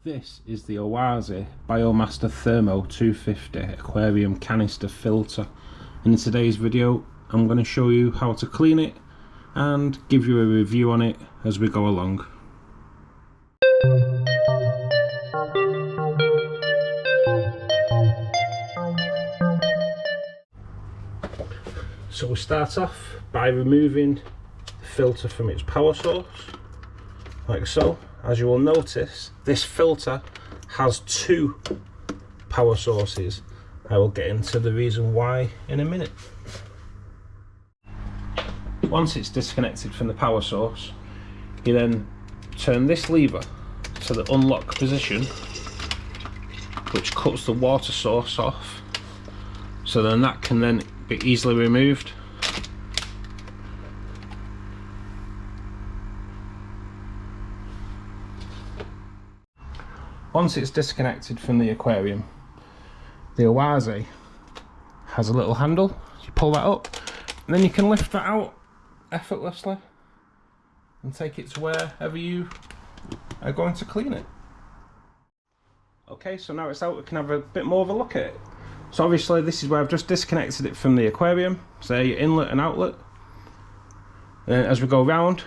This is the Oase Biomaster Thermo 250 aquarium canister filter, and in today's video I'm going to show you how to clean it and give you a review on it as we go along. So we start off by removing the filter from its power source, like so. As you will notice, this filter has two power sources. I will get into the reason why in a minute. Once it's disconnected from the power source, you then turn this lever to the unlock position, which cuts the water source off, so then that can then be easily removed. Once it's disconnected from the aquarium, the Oase has a little handle. You pull that up and then you can lift that out effortlessly and take it to wherever you are going to clean it. Okay, so now it's out, we can have a bit more of a look at it. So obviously this is where I've just disconnected it from the aquarium, so your inlet and outlet. And as we go round,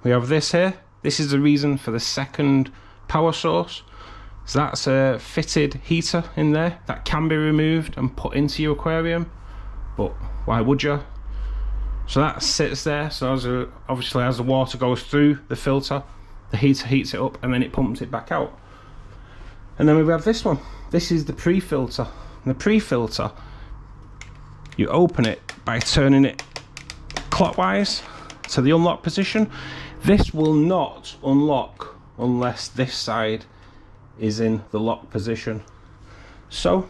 we have this here. This is the reason for the second power source. So that's a fitted heater in there that can be removed and put into your aquarium, but why would you? So that sits there, so obviously as the water goes through the filter, the heater heats it up and then it pumps it back out. And then we have this one. This is the pre-filter. The pre-filter, you open it by turning it clockwise to the unlock position. This will not unlock unless this side is in the lock position. So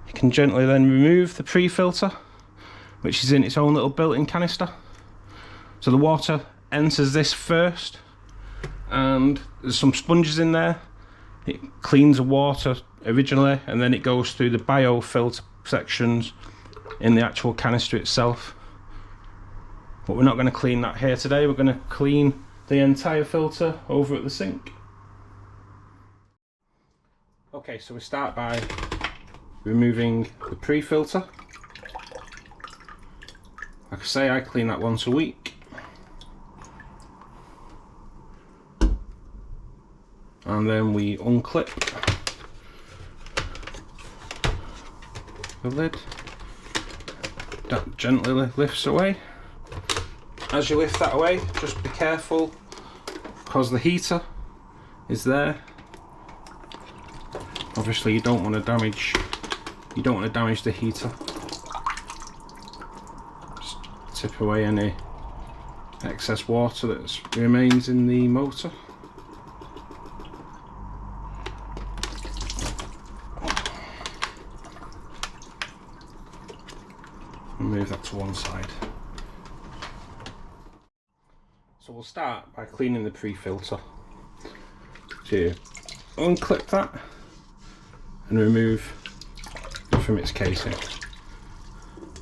you can gently then remove the pre-filter, which is in its own little built-in canister. So the water enters this first, and there's some sponges in there. It cleans the water originally, and then it goes through the biofilter sections in the actual canister itself. But we're not going to clean that here today. We're going to clean the entire filter over at the sink. Okay, so we start by removing the pre-filter. Like I say, I clean that once a week. And then we unclip the lid. That gently lifts away. As you lift that away, just be careful because the heater is there. Obviously you don't want to damage the heater. Just tip away any excess water that remains in the motor. And move that to one side. So we'll start by cleaning the pre-filter. So you unclip that and remove from its casing.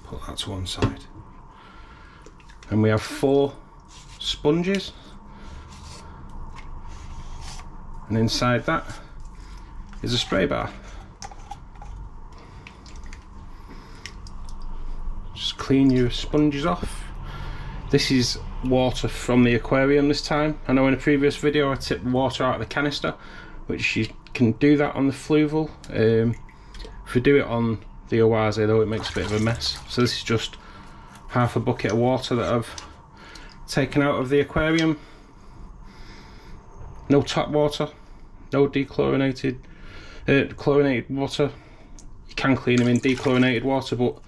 Put that to one side. And we have 4 sponges, and inside that is a spray bar. Just clean your sponges off. This is water from the aquarium this time. I know in a previous video I tipped water out of the canister, which you can do that on the fluval. If we do it on the Oase though, it makes a bit of a mess. So this is just half a bucket of water that I've taken out of the aquarium. No tap water, no dechlorinated, chlorinated water. You can clean them in dechlorinated water, but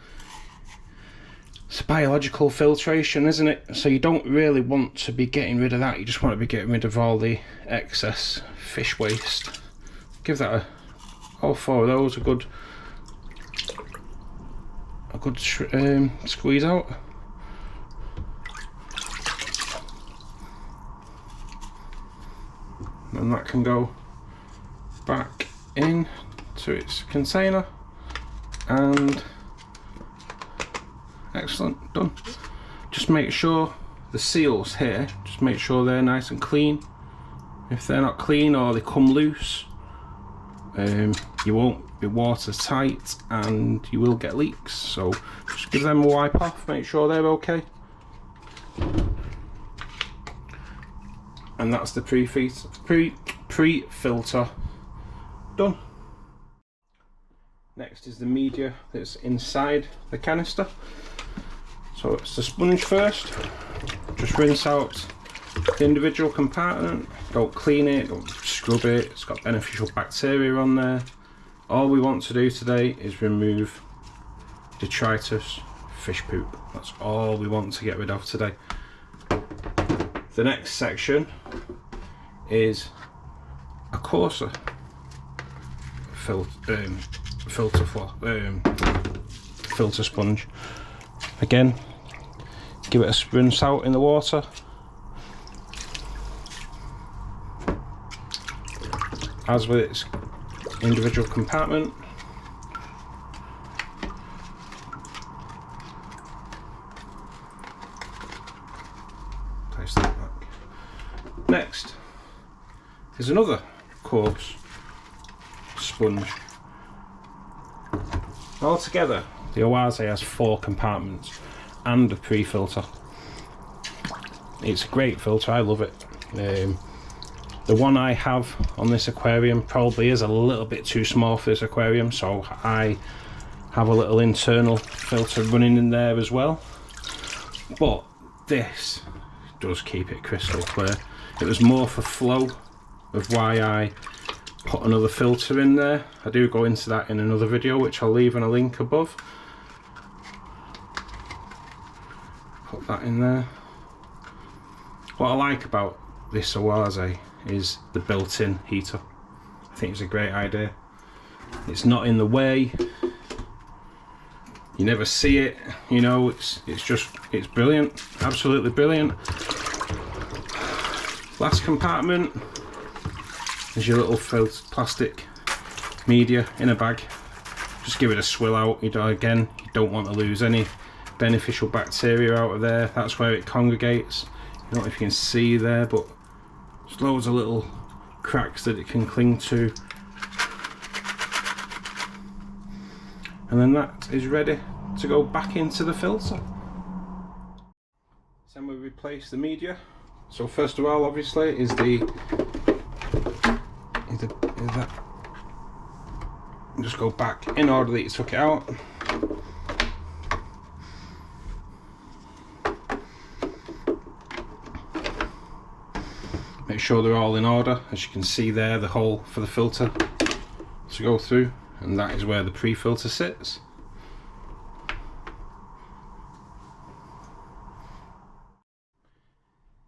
it's biological filtration, isn't it? So you don't really want to be getting rid of that. You just want to be getting rid of all the excess fish waste. Give that all 4 of those a good squeeze out. And that can go back in to its container, and excellent, done. Just make sure the seals here, just make sure they're nice and clean if they're not clean or they come loose, you won't be watertight and you will get leaks. So just give them a wipe off, make sure they're okay. And that's the pre-filter done. Next is the media that's inside the canister. So it's the sponge first. Just rinse out the individual compartment. Don't clean it, don't scrub it. It's got beneficial bacteria on there. All we want to do today is remove detritus, fish poop. That's all we want to get rid of today. The next section is a coarser filter sponge. Again, give it a rinse out in the water. As with its individual compartment. Place that back. Next is another coarse sponge. Altogether, the Oase has 4 compartments and a pre-filter. It's a great filter, I love it. The one I have on this aquarium probably is a little bit too small for this aquarium, so I have a little internal filter running in there as well. But this does keep it crystal clear. It was more for flow of why I put another filter in there. I do go into that in another video, which I'll leave in a link above. Put that in there. What I like about this Oase is the built-in heater. I think it's a great idea. It's not in the way. You never see it, you know, it's brilliant, absolutely brilliant. Last compartment is your little plastic media in a bag. Just give it a swill out. Again, you don't want to lose any beneficial bacteria out of there. That's where it congregates. I don't know if you can see there, but there's loads of little cracks that it can cling to. And then that is ready to go back into the filter. Then we replace the media. So first of all, obviously, is that. Just go back in order that you took it out. Make sure they're all in order. As you can see there, the hole for the filter to go through, and that is where the pre-filter sits.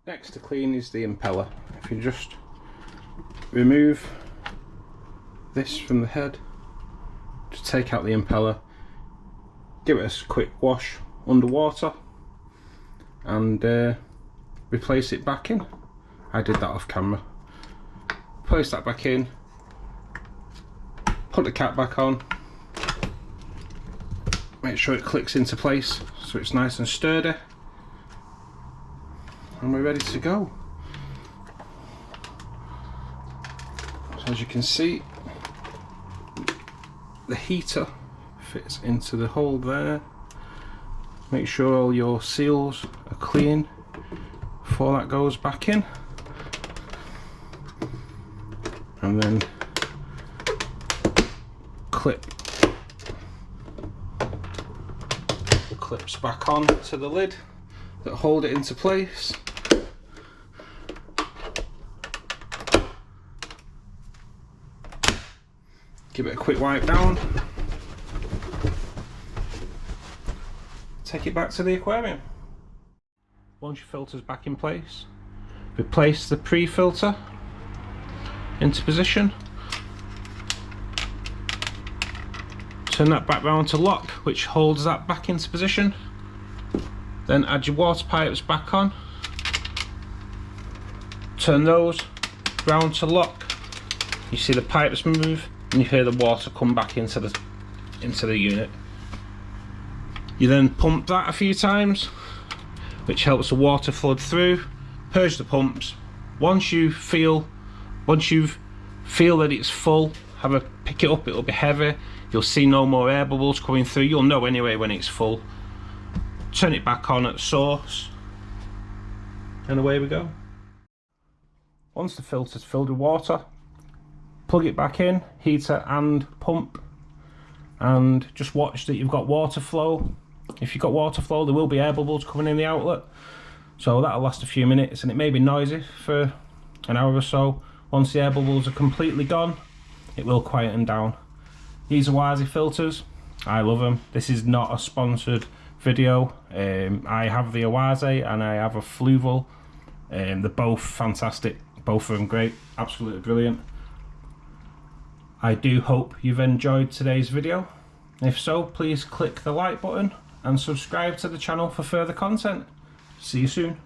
Next to clean is the impeller. If you just remove this from the head, just take out the impeller, give it a quick wash underwater, and replace it back in. I did that off camera. Place that back in, put the cap back on, make sure it clicks into place so it's nice and sturdy, and we're ready to go. So as you can see, the heater fits into the hole there. Make sure all your seals are clean before that goes back in, and then clip the clips back on to the lid that hold it into place. Give it a quick wipe down. Take it back to the aquarium. Once your filter's back in place, replace the pre-filter into position. Turn that back round to lock, which holds that back into position. Then add your water pipes back on. Turn those round to lock. You see the pipes move, and you hear the water come back into the unit. You then pump that a few times, which helps the water flood through. Purge the pumps. Once you feel Once you feel that it's full, pick it up, it'll be heavy, you'll see no more air bubbles coming through. You'll know anyway when it's full. Turn it back on at source, and away we go. Once the filter's filled with water, plug it back in, heater and pump, and just watch that you've got water flow. If you've got water flow, there will be air bubbles coming in the outlet, so that'll last a few minutes, and it may be noisy for an hour or so. Once the air bubbles are completely gone, it will quieten down. These are Oase filters, I love them. This is not a sponsored video. I have the Oase and I have a Fluval. They're both fantastic, both of them great, absolutely brilliant. I do hope you've enjoyed today's video. If so, please click the like button and subscribe to the channel for further content. See you soon.